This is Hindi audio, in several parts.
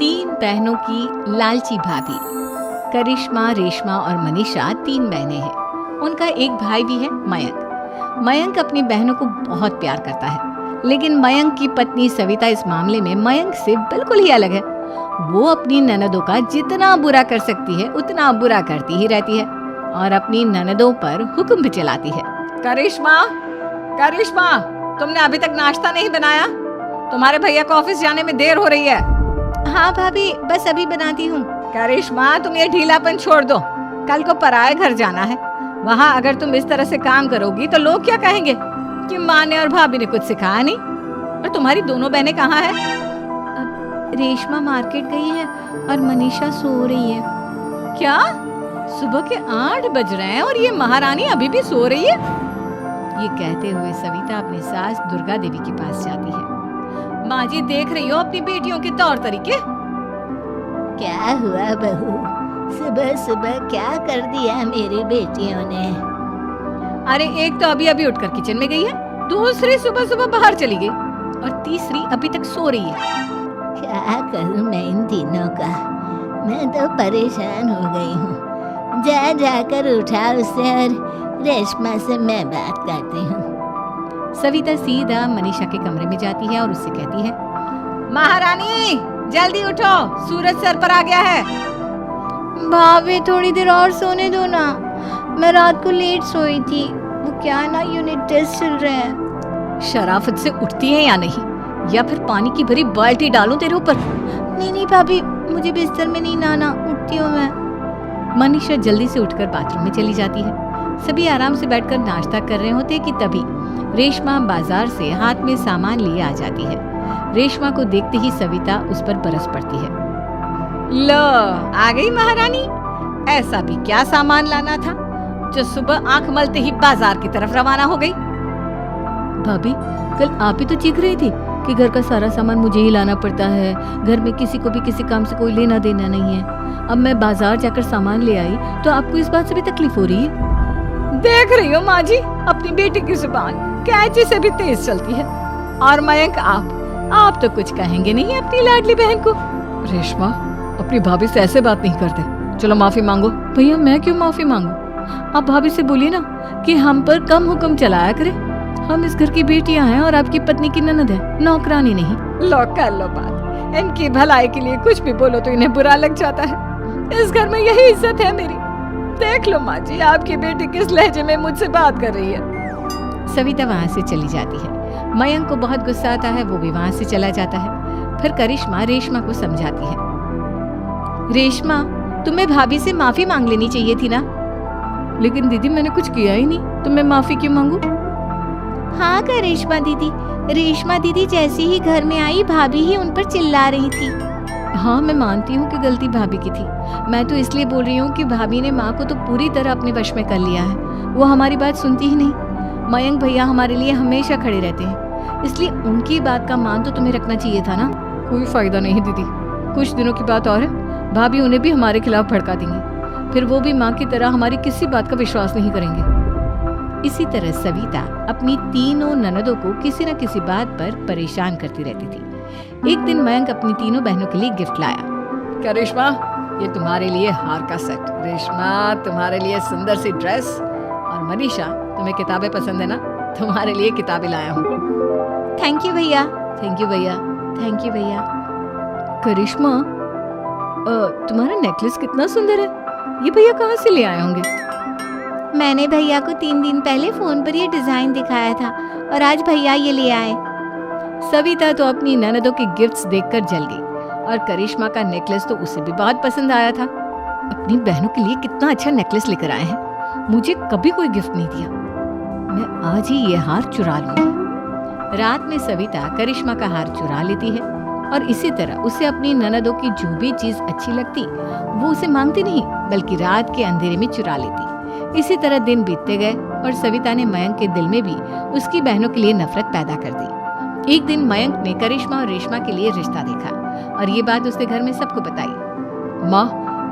तीन बहनों की लालची भाभी। करिश्मा, रेशमा और मनीषा तीन बहनें हैं। उनका एक भाई भी है, मयंक। मयंक अपनी बहनों को बहुत प्यार करता है, लेकिन मयंक की पत्नी सविता इस मामले में मयंक से बिल्कुल ही अलग है। वो अपनी ननदों का जितना बुरा कर सकती है उतना बुरा करती ही रहती है और अपनी ननदों पर हुक्म भी चलाती है। करिश्मा, करिश्मा, तुमने अभी तक नाश्ता नहीं बनाया? तुम्हारे भैया को ऑफिस जाने में देर हो रही है। हाँ भाभी, बस अभी बनाती हूँ। करिश्मा, तुम ये ढीलापन छोड़ दो। कल को पराए घर जाना है। वहाँ अगर तुम इस तरह से काम करोगी तो लोग क्या कहेंगे कि माँ ने और भाभी ने कुछ सिखाया नहीं। और तुम्हारी दोनों बहनें कहाँ हैं? रेशमा मार्केट गई है और मनीषा सो रही है। क्या? सुबह के 8 बज रहे हैं और ये महारानी अभी भी सो रही है? ये कहते हुए सविता अपनी सास दुर्गा देवी के पास जाती है। माँ जी, देख रही हो अपनी बेटियों के तौर तरीके? क्या हुआ बहू, सुबह सुबह क्या कर दिया मेरी बेटियों ने? अरे एक तो अभी अभी उठकर किचन में गई है, दूसरी सुबह सुबह बाहर चली गई और तीसरी अभी तक सो रही है। क्या करूं मैं इन तीनों का? मैं तो परेशान हो गई हूँ। जा जाकर उठा उसे और रेशमा से मैं बात करती हूँ। सविता सीधा मनीषा के कमरे में जाती है और उससे कहती है, महारानी जल्दी उठो, सूरज सर पर आ गया है। भाभी थोड़ी देर और सोने दो ना, मैं रात को लेट सोई थी। वो क्या है ना, यूनिट टेस्ट चल रहे हैं। शराफत से उठती है या नहीं, या फिर पानी की भरी बाल्टी डालूं तेरे ऊपर? नहीं भाभी, मुझे बिस्तर में नहीं लाना, उठती हूँ मैं। मनीषा जल्दी से उठकर बाथरूम में चली जाती है। सभी आराम से बैठकर नाश्ता कर रहे होते कि तभी रेशमा बाजार से हाथ में सामान लिए आ जाती है। रेशमा को देखते ही सविता उस पर बरस पड़ती है। लो, आ गई महारानी। ऐसा भी क्या सामान लाना था जो सुबह आंख मलते ही बाजार की तरफ रवाना हो गई? भाभी, कल आप ही तो चीख रही थी कि घर का सारा सामान मुझे ही लाना पड़ता है, घर में किसी को भी किसी काम से कोई लेना देना नहीं है। अब मैं बाजार जाकर सामान ले आई तो आपको इस बात से भी तकलीफ हो रही है? देख रही हो माँ जी, अपनी बेटी की जुबान कैंची से भी तेज चलती है। और मयंक, आप तो कुछ कहेंगे नहीं अपनी लाडली बहन को? रेशमा, अपनी भाभी से ऐसे बात नहीं करते। चलो माफी मांगो। भैया, मैं क्यों माफी मांगू? आप भाभी से बोलिए ना कि हम पर कम हुक्म चलाया करे। हम इस घर की बेटियां हैं और आपकी पत्नी की ननद है, नौकरानी नहीं। लो कर लो बात। इनकी भलाई के लिए कुछ भी बोलो तो इन्हें बुरा लग जाता है। इस घर में यही इज्जत है मेरी। देख लो माँ जी, आपकी बेटी किस लहजे में मुझसे बात कर रही है। सविता वहाँ से चली जाती है। मयंक को बहुत गुस्सा आता है, वो भी वहाँ से चला जाता है। फिर करिश्मा रेशमा को समझाती है, रेशमा, तुम्हें भाभी से माफी मांग लेनी चाहिए थी ना। लेकिन दीदी, मैंने कुछ किया ही नहीं, तो मैं माफी क्यों मांगू? हाँ करिश्मा दीदी, रेशमा दीदी जैसे ही घर में आई भाभी ही उन पर चिल्ला रही थी। हाँ, मैं मानती हूँ कि गलती भाभी की थी। मैं तो इसलिए बोल रही हूँ कि भाभी ने माँ को तो पूरी तरह अपने वश में कर लिया है। वो हमारी बात सुनती ही नहीं। मयंक भैया हमारे लिए हमेशा खड़े रहते हैं, इसलिए उनकी बात का मान तो तुम्हें रखना चाहिए था ना। कोई फायदा नहीं दीदी, कुछ दिनों की बात और है, भाभी उन्हें भी हमारे खिलाफ भड़का देंगी। फिर वो भी माँ की तरह हमारी किसी बात का विश्वास नहीं करेंगे। इसी तरह सविता अपनी तीनों ननदों को किसी न किसी बात पर परेशान करती रहती थी। एक दिन मयंक अपनी तीनों बहनों के लिए गिफ्ट लाया। क्या रेशमा, ये तुम्हारे लिए हार का सेट। रेशमा, तुम्हारे लिए सुंदर सी ड्रेस। और मनीषा, तुम्हें किताबें पसंद है ना, तुम्हारे लिए किताबें लाया हूँ। थैंक यू भैया। थैंक यू भैया। थैंक यू भैया। करिश्मा, तुम्हारा नेकलेस कितना सुंदर है। ये भैया कहाँ से ले आए होंगे? मैंने भैया को 3 दिन पहले फोन पर ये डिजाइन दिखाया था और आज भैया ये ले आए। सविता तो अपनी ननदों के गिफ्ट्स देखकर जल गई और करिश्मा का नेकलेस तो उसे भी बहुत पसंद आया था। अपनी बहनों के लिए कितना अच्छा नेकलेस लेकर आए हैं, मुझे कभी कोई गिफ्ट नहीं दिया। मैं आज ही ये हार चुरा लूंगी। रात में सविता करिश्मा का हार चुरा लेती है और इसी तरह उसे अपनी ननदों की जो भी चीज अच्छी लगती वो उसे मांगती नहीं, बल्कि रात के अंधेरे में चुरा लेती। इसी तरह दिन बीतते गए और सविता ने मयंक के दिल में भी उसकी बहनों के लिए नफरत पैदा कर दी। एक दिन मयंक ने करिश्मा और रेशमा के लिए रिश्ता देखा और ये बात उसने घर में सबको बताई। माँ,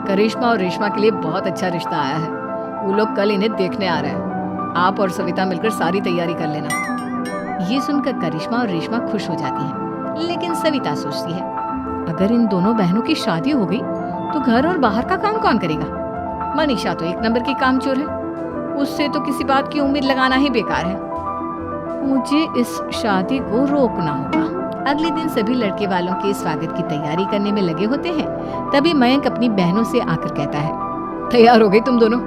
करिश्मा और रेशमा के लिए बहुत अच्छा रिश्ता आया है। वो लोग कल इन्हें देखने आ रहे हैं। आप और सविता मिलकर सारी तैयारी कर लेना। ये सुनकर करिश्मा और रेशमा खुश हो जाती हैं, लेकिन सविता सोचती है, अगर इन दोनों बहनों की शादी हो गई तो घर और बाहर का काम कौन करेगा? मनीषा तो एक नंबर की कामचोर है, उससे तो किसी बात की उम्मीद लगाना ही बेकार है। मुझे इस शादी को रोकना होगा। अगले दिन सभी लड़के वालों के स्वागत की तैयारी करने में लगे होते हैं। तभी मयंक अपनी बहनों से आकर कहता है, तैयार हो गई तुम दोनों?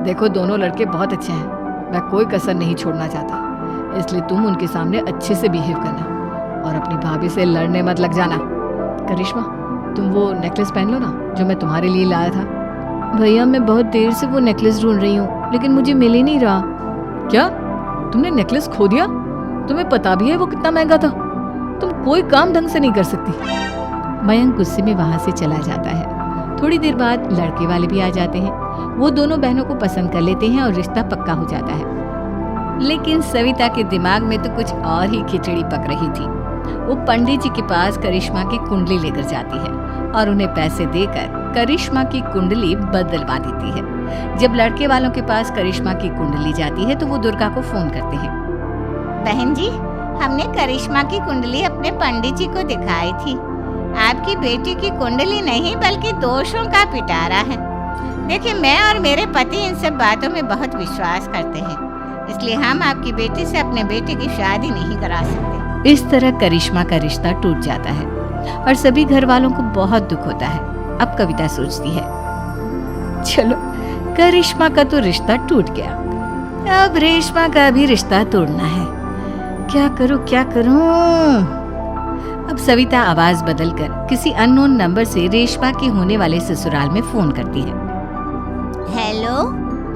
देखो दोनों लड़के बहुत अच्छे हैं, मैं कोई कसर नहीं छोड़ना चाहता, इसलिए तुम उनके सामने अच्छे से बिहेव करना और अपनी भाभी से लड़ने मत लग जाना। करिश्मा, तुम वो नेकलेस पहन लो ना जो मैं तुम्हारे लिए लाया था। भैया मैं बहुत देर से वो नेकलेस ढूंढ रही हूँ, लेकिन मुझे मिल ही नहीं रहा। क्या तुमने नेकलेस खो दिया? तुम्हें पता भी है वो कितना महंगा था? तुम कोई काम ढंग से नहीं कर सकती। मयंक गुस्से में वहां से चला जाता है। थोड़ी देर बाद लड़के वाले भी आ जाते हैं। वो दोनों बहनों को पसंद कर लेते हैं और रिश्ता पक्का हो जाता है। लेकिन सविता के दिमाग में तो कुछ और ही खिचड़ी पक रही थी। वो पंडित जी के पास करिश्मा की कुंडली लेकर जाती है और उन्हें पैसे देकर करिश्मा की कुंडली बदलवा देती है। जब लड़के वालों के पास करिश्मा की कुंडली जाती है तो वो दुर्गा को फोन करते हैं। बहन जी, हमने करिश्मा की कुंडली अपने पंडित जी को दिखाई थी। आपकी बेटी की कुंडली नहीं बल्कि दोषों का पिटारा है। देखिए, मैं और मेरे पति इन सब बातों में बहुत विश्वास करते हैं, इसलिए हम आपकी बेटी से अपने बेटे की शादी नहीं करा सकते। इस तरह करिश्मा का रिश्ता टूट जाता है और सभी घर वालों को बहुत दुख होता है। अब कविता सोचती है, चलो करिश्मा का तो रिश्ता टूट गया, अब रेशमा का भी रिश्ता तोड़ना है। क्या करूं? अब सविता आवाज बदलकर किसी अननोन नंबर से रेशमा के होने वाले ससुराल में फोन करती है। हेलो,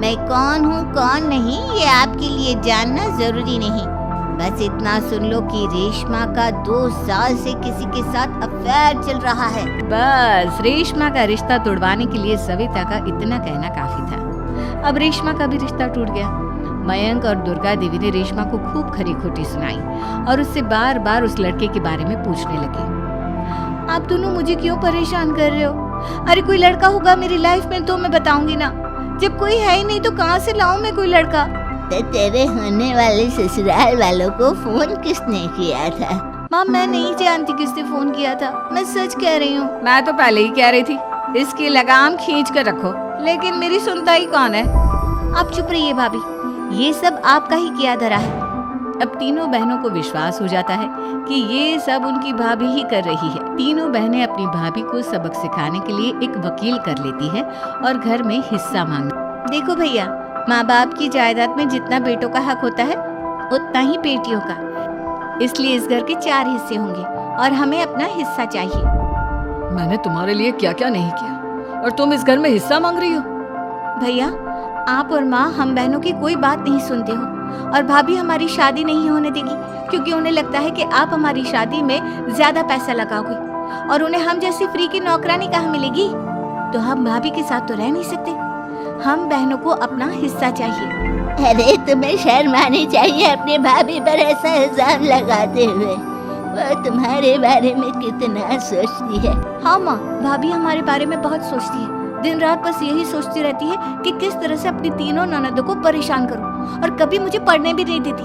मैं कौन हूँ कौन नहीं ये आपके लिए जानना जरूरी नहीं, बस इतना सुन लो कि रेशमा का 2 साल से किसी के साथ अफेयर चल रहा है। बस रेशमा का रिश्ता तोड़वाने के लिए सविता का इतना कहना काफी था। अब रेशमा का भी रिश्ता टूट गया। मयंक और दुर्गा देवी ने रेशमा को खूब खरी खोटी सुनाई और उससे बार बार उस लड़के के बारे में पूछने लगे। आप दोनों मुझे क्यों परेशान कर रहे हो? अरे कोई लड़का होगा मेरी लाइफ में तो मैं बताऊंगी ना, जब कोई है ही नहीं तो कहाँ से लाऊं मैं कोई लड़का? तो तेरे होने वाले ससुराल वालों को फोन किसने किया था? माँ मैं नहीं जानती किसने फोन किया था, मैं सच कह रही हूँ। मैं तो पहले ही कह रही थी इसकी लगाम खींच कर रखो, लेकिन मेरी सुनता ही कौन है। आप चुप रहिए भाभी, ये सब आपका ही किया धरा है। अब तीनों बहनों को विश्वास हो जाता है कि ये सब उनकी भाभी ही कर रही है। तीनों बहनें अपनी भाभी को सबक सिखाने के लिए एक वकील कर लेती है और घर में हिस्सा मांग। देखो भैया, माँ बाप की जायदाद में जितना बेटों का हक होता है उतना ही बेटियों का, इसलिए इस घर के 4 हिस्से होंगे और हमें अपना हिस्सा चाहिए। मैंने तुम्हारे लिए क्या क्या नहीं किया और तुम इस घर में हिस्सा मांग रही हो? भैया, आप और माँ हम बहनों की कोई बात नहीं सुनते हो और भाभी हमारी शादी नहीं होने देगी क्योंकि उन्हें लगता है कि आप हमारी शादी में ज्यादा पैसा लगाओगे और उन्हें हम जैसी फ्री की नौकरानी कहाँ मिलेगी। तो हम भाभी के साथ तो रह नहीं सकते, हम बहनों को अपना हिस्सा चाहिए। अरे तुम्हें शर्म आनी चाहिए अपने भाभी पर ऐसा इल्जाम लगाते हुए। वो तुम्हारे बारे में कितना सोचती है। हाँ माँ, भाभी हमारे बारे में बहुत सोचती है, दिन रात बस यही सोचती रहती है कि किस तरह से अपनी तीनों ननदों को परेशान करूं और कभी मुझे पढ़ने भी नहीं देती।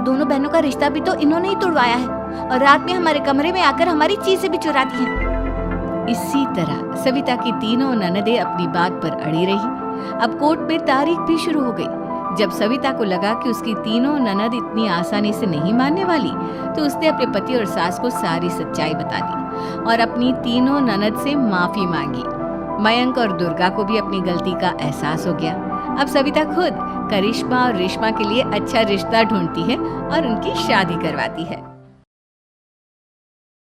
दोनों बहनों का रिश्ता भी तो इन्होंने ही तोड़वाया है और रात में हमारे कमरे में आकर हमारी चीजें भी चुराती हैं। इसी तरह सविता की तीनों ननदें अपनी बात पर अड़ी रही। अब कोर्ट में तारीख भी शुरू हो गई। जब सविता को लगा कि उसकी तीनों ननद इतनी आसानी से नहीं मानने वाली, तो उसने अपने पति और सास को सारी सच्चाई बता दी और अपनी तीनों ननद से माफी मांगी। मयंक और दुर्गा को भी अपनी गलती का एहसास हो गया। अब सविता खुद करिश्मा और रेशमा के लिए अच्छा रिश्ता ढूंढती है और उनकी शादी करवाती है।